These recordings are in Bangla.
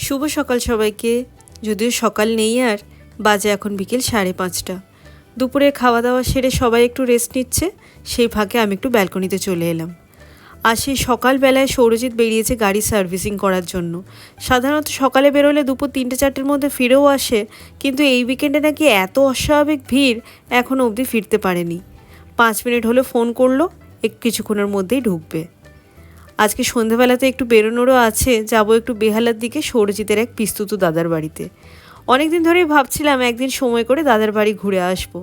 শুভ সকাল সবাইকে। যদিও সকাল নেই আর, বাজে এখন বিকেল 5:30। দুপুরের খাওয়া দাওয়া সেরে সবাই একটু রেস্ট নিচ্ছে, সেই ফাঁকে আমি একটু ব্যালকনিতে চলে এলাম। আর সেই সকালবেলায় সৌরজিৎ বেরিয়েছে গাড়ি সার্ভিসিং করার জন্য। সাধারণত সকালে বেরোলে দুপুর 3-4টের মধ্যে ফিরেও আসে, কিন্তু এই উইকেন্ডে নাকি এত অস্বাভাবিক ভিড়, এখনও অবধি ফিরতে পারেনি। 5 মিনিট হলো ফোন করলো, কিছুক্ষণের মধ্যেই ঢুকবে। আজকে সন্ধ্যাবেলাতে একটু বেরোনোরও আছে, যাব একটু বেহালার দিকে সৌরজিতের এক পিস্তুত দাদার বাড়িতে। অনেক দিন ধরেই ভাবছিলাম একদিন সময় করে দাদার বাড়ি ঘুরে আসব।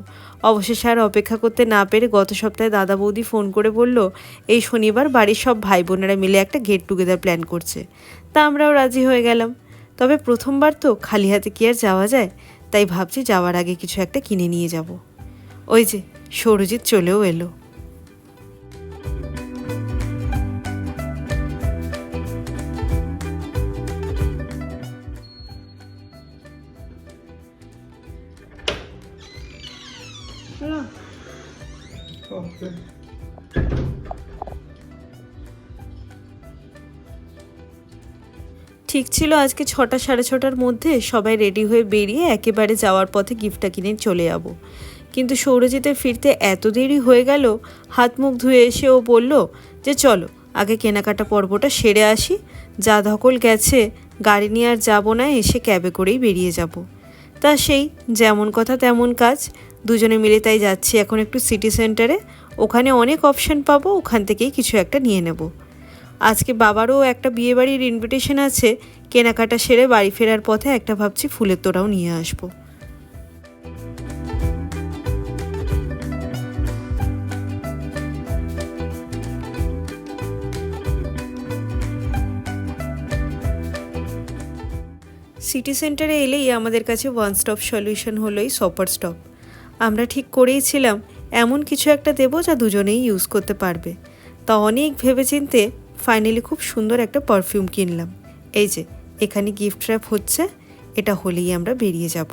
অবশেষে আর অপেক্ষা করতে না পেরে গত সপ্তাহে দাদা বৌদি ফোন করে বলল এই শনিবার বাড়ির সব ভাই বোনেরা মিলে একটা গেট টুগেদার প্ল্যান করছে। তা আমরাও রাজি হয়ে গেলাম। তবে প্রথমবার তো খালি হাতে কি আর যাওয়া যায়, তাই ভাবছি যাওয়ার আগে কিছু একটা কিনে নিয়ে যাব। ওই যে সৌরজিৎ চলেও এলো। ঠিক ছিল আজকে 6টা 6:30টার মধ্যে সবাই রেডি হয়ে বেরিয়ে একেবারে যাওয়ার পথে গিফটটা কিনে চলে যাব। কিন্তু সৌরজিতের ফিরতে এত দেরি হয়ে গেল, হাত মুখ ধুয়ে এসে ও বলল যে চলো আগে কেনাকাটা পর্বটা সেরে আসি, যা ধকল গেছে গাড়ি নিয়ে আর যাবো না, এসে ক্যাবে করেই বেরিয়ে যাব। তা সেই যেমন কথা তেমন কাজ, দুজনে মিলে তাই যাচ্ছি এখন একটু সিটি সেন্টারে। ওখানে অনেক অপশান পাবো, ওখান থেকেই কিছু একটা নিয়ে নেব। আজকে বাবারও একটা বিয়েবাড়ির ইনভিটেশন আছে, কেনাকাটা সেরে বাড়ি ফেরার পথে একটা ভাবছি ফুলের তোড়াও নিয়ে আসবো। সিটি সেন্টারে এলেই আমাদের কাছে ওয়ান স্টপ সলিউশন হলো এই শপার স্টপ। আমরা ঠিক করেইছিলাম এমন কিছু একটা দেবো যা দুজনেই ইউজ করতে পারবে। তা অনেক ভেবেচিন্তে ফাইনালি খুব সুন্দর একটা পারফিউম কিনলাম। এই যে এখানে গিফট র্যাপ হচ্ছে, এটা হলেই আমরা বেরিয়ে যাব।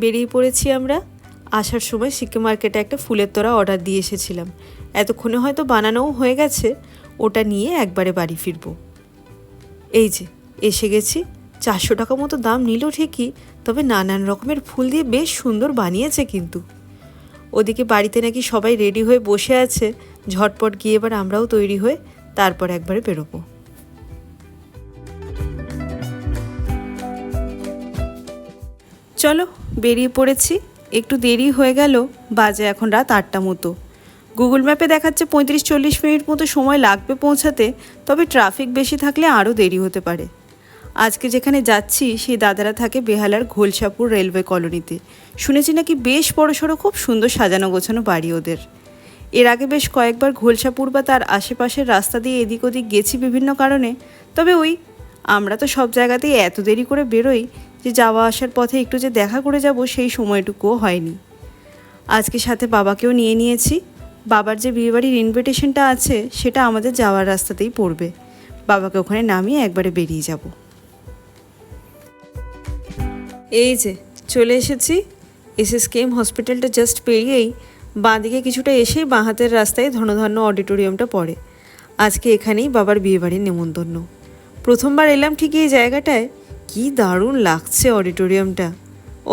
বেরিয়ে পড়েছি আমরা। আসার সময় সিকে মার্কেটে একটা ফুলের তোড়া অর্ডার দিয়ে এসেছিলাম, এতক্ষণে হয়তো বানানোও হয়ে গেছে। ওটা নিয়ে একবারে বাড়ি ফিরব। এই যে এসে গেছি। 400 টাকা মতো দাম নিল ঠিকই, তবে নানান রকমের ফুল দিয়ে বেশ সুন্দর বানিয়েছে কিন্তু। ওদিকে বাড়িতে নাকি সবাই রেডি হয়ে বসে আছে, ঝটপট গিয়ে এবার আমরাও তৈরি হয়ে তারপর একবারে বেরোবো। চলো বেরিয়ে পড়েছি। একটু দেরি হয়ে গেল, বাজে এখন রাত 8টা মতো। গুগল ম্যাপে দেখাচ্ছে 35-40 মিনিট মতো সময় লাগবে পৌঁছাতে, তবে ট্রাফিক বেশি থাকলে আরও দেরি হতে পারে। আজকে যেখানে যাচ্ছি সেই দাদারা থাকে বেহালার ঘোলসাপুর রেলওয়ে কলোনিতে। শুনেছি নাকি বেশ বড়সড় খুব সুন্দর সাজানো গোছানো বাড়ি ওদের। এর আগে বেশ কয়েকবার ঘোলসাপুর বা তার আশেপাশের রাস্তা দিয়ে এদিক ওদিক গেছি বিভিন্ন কারণে, তবে আমরা তো সব জায়গাতেই এত দেরি করে বেরোই যে যাওয়া আসার পথে একটু যে দেখা করে যাব সেই সময়টুকুও হয়নি। আজকে সাথে বাবাকেও নিয়ে নিয়েছি। বাবার যে বিয়েবাড়ির ইনভিটেশনটা আছে সেটা আমাদের যাওয়ার রাস্তাতেই পড়বে। বাবাকে ওখানে নামিয়ে একবারে বেরিয়ে যাব। এই যে চলে এসেছি। SSKM হসপিটালটা জাস্ট পেরিয়েই বাঁদিকে কিছুটা এসেই বাঁ হাতের রাস্তায় ধনধান্য অডিটোরিয়ামটা পড়ে। আজকে এখানেই বাবার বিয়েবাড়ির নেমন্তন্ন। প্রথমবার এলাম ঠিকই এই জায়গাটায়, কি দারুণ লাগছে অডিটোরিয়ামটা।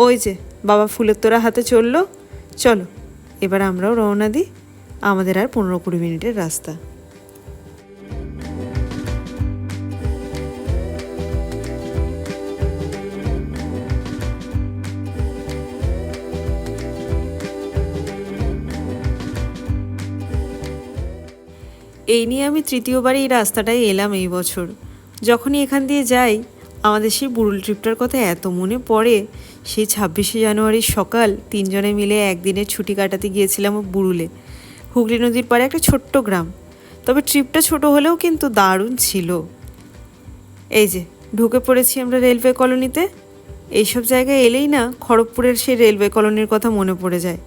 ওই যে বাবা ফুলের তোড়া হাতে চললো। চলো এবার আমরাও রওনা দিই, আমাদের আর 15-20 মিনিটের রাস্তা। এই নিয়ে আমি তৃতীয়বার এই রাস্তাটায় এলাম এই বছর। যখনই এখান দিয়ে যাই আমাদের সেই বুড়ুল ট্রিপটার কথা এত মনে পড়ে। সেই 26শে জানুয়ারির সকাল 3 জনে মিলে একদিনের ছুটি কাটাতে গিয়েছিলাম বুড়ুলে, হুগলি নদীর পাড়ে একটা ছোট্ট গ্রাম। তবে ট্রিপটা ছোট হলেও কিন্তু দারুণ ছিল। এই যে ঢুকে পড়েছি আমরা রেলওয়ে কলোনিতে। এইসব জায়গায় এলেই না খড়গপুরের সেই রেলওয়ে কলোনির কথা মনে পড়ে যায়।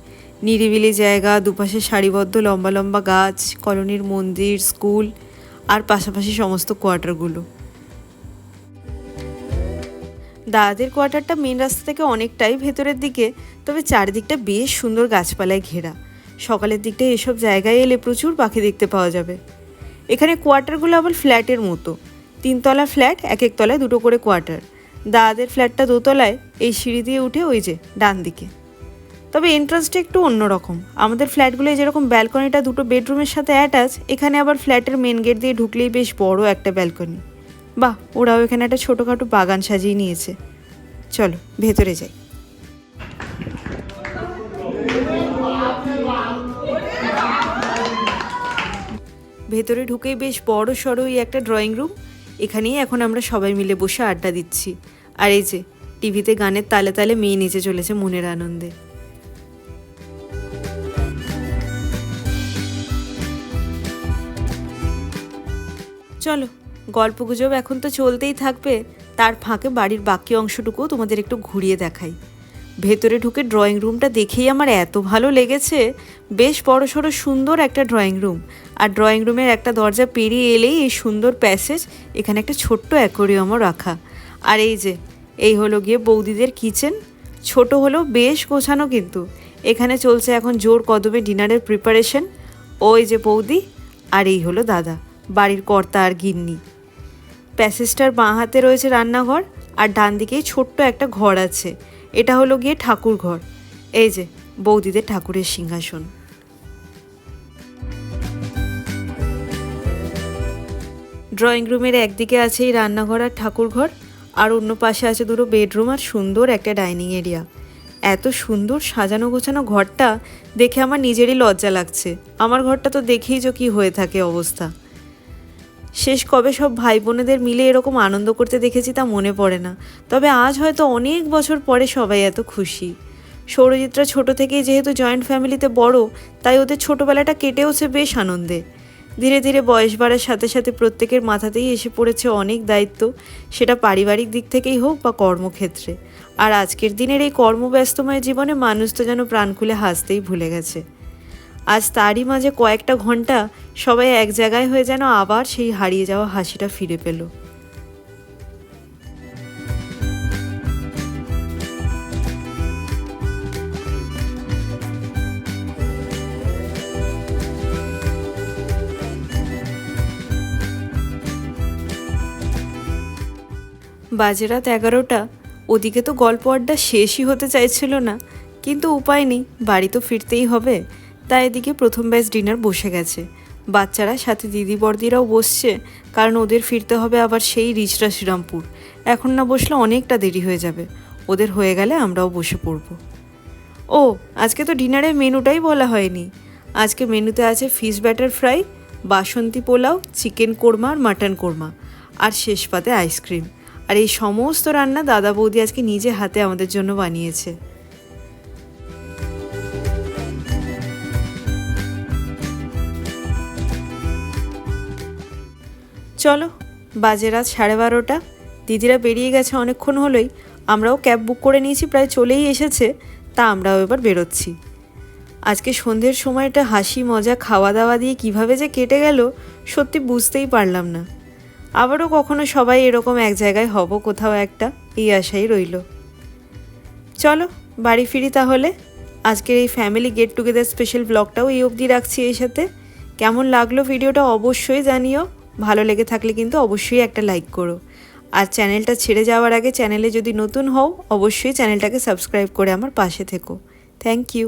নিরিবিলি জায়গা, দুপাশে সারিবদ্ধ লম্বা লম্বা গাছ, কলোনির মন্দির, স্কুল আর পাশাপাশি সমস্ত কোয়ার্টারগুলো। দাদাদের কোয়ার্টারটা মেন রাস্তা থেকে অনেকটাই ভেতরের দিকে, তবে চারিদিকটা বেশ সুন্দর গাছপালায় ঘেরা। সকালের দিকটা এসব জায়গায় এলে প্রচুর পাখি দেখতে পাওয়া যাবে। এখানে কোয়ার্টারগুলো আবার ফ্ল্যাটের মতো, 3 তলা ফ্ল্যাট, এক এক তলায় 2 করে কোয়ার্টার। দাদাদের ফ্ল্যাটটা 2 তলায়, এই সিঁড়ি দিয়ে উঠে ওই যে ডান দিকে। তবে এন্ট্রান্সটা একটু অন্যরকম। আমাদের ফ্ল্যাটগুলোয় যেরকম ব্যালকনিটা 2 বেডরুমের সাথে অ্যাটাচ, এখানে আবার ফ্ল্যাটের মেন গেট দিয়ে ঢুকলেই বেশ বড় একটা ব্যালকনি। বাহ, ওরাও এখানে একটা ছোটোখাটো বাগান সাজিয়ে নিয়েছে। চলো ভেতরে যাই। ভেতরে ঢুকেই বেশ বড় সড়োই একটা ড্রয়িং রুম। এখানেই এখন আমরা সবাই মিলে বসে আড্ডা দিচ্ছি। আর এই যে টিভিতে গানের তালে তালে মেয়ে নেচে চলেছে মনের আনন্দে। চলো, গল্পগুজব এখন তো চলতেই থাকবে, তার ফাঁকে বাড়ির বাকি অংশটুকুও তোমাদের একটু ঘুরিয়ে দেখাই। ভেতরে ঢুকে ড্রয়িং রুমটা দেখেই আমার এত ভালো লেগেছে। বেশ বড়সড় সুন্দর একটা ড্রয়িং রুম, আর ড্রয়িং রুমের একটা দরজা পেরিয়ে এলেই এই সুন্দর প্যাসেজ। এখানে একটা ছোট্ট অ্যাকোয়ারিয়ামও রাখা। আর এই যে এই হলো গিয়ে বৌদিদের কিচেন। ছোট হলেও বেশ গোছানো, কিন্তু এখানে চলছে এখন জোর কদমে ডিনারের প্রিপারেশন। ওই যে বৌদি, আর এই হলো দাদা, বাড়ির কর্তা আর গিন্নি। প্যাসেজটার বাঁ হাতে রয়েছে রান্নাঘর, আর ডান দিকেই ছোট্ট একটা ঘর আছে। এটা হলো গিয়ে ঠাকুর ঘর। এই যে বৌদিদের ঠাকুরের সিংহাসন। ড্রয়িং রুমের একদিকে আছে এই রান্নাঘর আর ঠাকুর ঘর, আর অন্য পাশে আছে 2 বেডরুম আর সুন্দর একটা ডাইনিং এরিয়া। এত সুন্দর সাজানো গোছানো ঘরটা দেখে আমার নিজেরই লজ্জা লাগছে। আমার ঘরটা তো দেখেই যে কী হয়ে থাকে অবস্থা। শেষ কবে সব ভাই বোনেদের মিলে এরকম আনন্দ করতে দেখেছি তা মনে পড়ে না। তবে আজ হয়তো অনেক বছর পরে সবাই এত খুশি। সৌরজিৎরা ছোট থেকেই যেহেতু জয়েন্ট ফ্যামিলিতে বড়, তাই ওদের ছোটোবেলাটা কেটেওছে বেশ আনন্দে। ধীরে ধীরে বয়স বাড়ার সাথে সাথে প্রত্যেকের মাথাতেই এসে পড়েছে অনেক দায়িত্ব, সেটা পারিবারিক দিক থেকেই হোক বা কর্মক্ষেত্রে। আর আজকের দিনের এই কর্মব্যস্তময় জীবনে মানুষ তো যেন প্রাণ খুলে হাসতেই ভুলে গেছে। আজ তারই মাঝে কয়েকটা ঘন্টা সবাই এক জায়গায় হয়ে যেন আবার সেই হারিয়ে যাওয়া হাসিটা ফিরে পেল। বাজে রাত 11টা। ওদিকে তো গল্প আড্ডা শেষই হতে চাইছিল না, কিন্তু উপায় নেই, বাড়ি তো ফিরতেই হবে। তাই এদিকে প্রথম ব্যাচ ডিনার বসে গেছে। বাচ্চারা সাথে দিদি বড়দিরাও বসছে, কারণ ওদের ফিরতে হবে আবার সেই রিচরা শ্রীরামপুর। এখন না বসলে অনেকটা দেরি হয়ে যাবে। ওদের হয়ে গেলে আমরাও বসে পড়ব। ও, আজকে তো ডিনারের মেনুটাই বলা হয়নি। আজকে মেনুতে আছে ফিশ ব্যাটার ফ্রাই, বাসন্তী পোলাও, চিকেন কোরমা আর মাটন কোরমা, আর শেষ পাতে আইসক্রিম। আর এই সমস্ত রান্না দাদা বৌদি আজকে নিজে হাতে আমাদের জন্য বানিয়েছে। চলো, বাজে রাত 12:30। দিদিরা বেরিয়ে গেছে অনেকক্ষণ হলোই। আমরাও ক্যাব বুক করে নিয়েছি, প্রায় চলেই এসেছে। তা আমরাও এবার বেরোচ্ছি। আজকে সন্ধ্যের সময়টা হাসি মজা খাওয়া দাওয়া দিয়ে কিভাবে যে কেটে গেল সত্যি বুঝতেই পারলাম না। আবারও কখনো সবাই এরকম এক জায়গায় হব কোথাও একটা, এই আশাই রইল। চলো বাড়ি ফিরি তাহলে। আজকের এই ফ্যামিলি গেট টুগেদার স্পেশাল ব্লগটাও এই অবধি রাখছি। এই সাথে কেমন লাগলো ভিডিওটা অবশ্যই জানিও। ভালো লেগে থাকলে কিন্তু অবশ্যই একটা লাইক করো। আর চ্যানেলটা ছেড়ে যাওয়ার আগে চ্যানেলে যদি নতুন হও অবশ্যই চ্যানেলটাকে সাবস্ক্রাইব করে আমার পাশে থেকো। Thank you.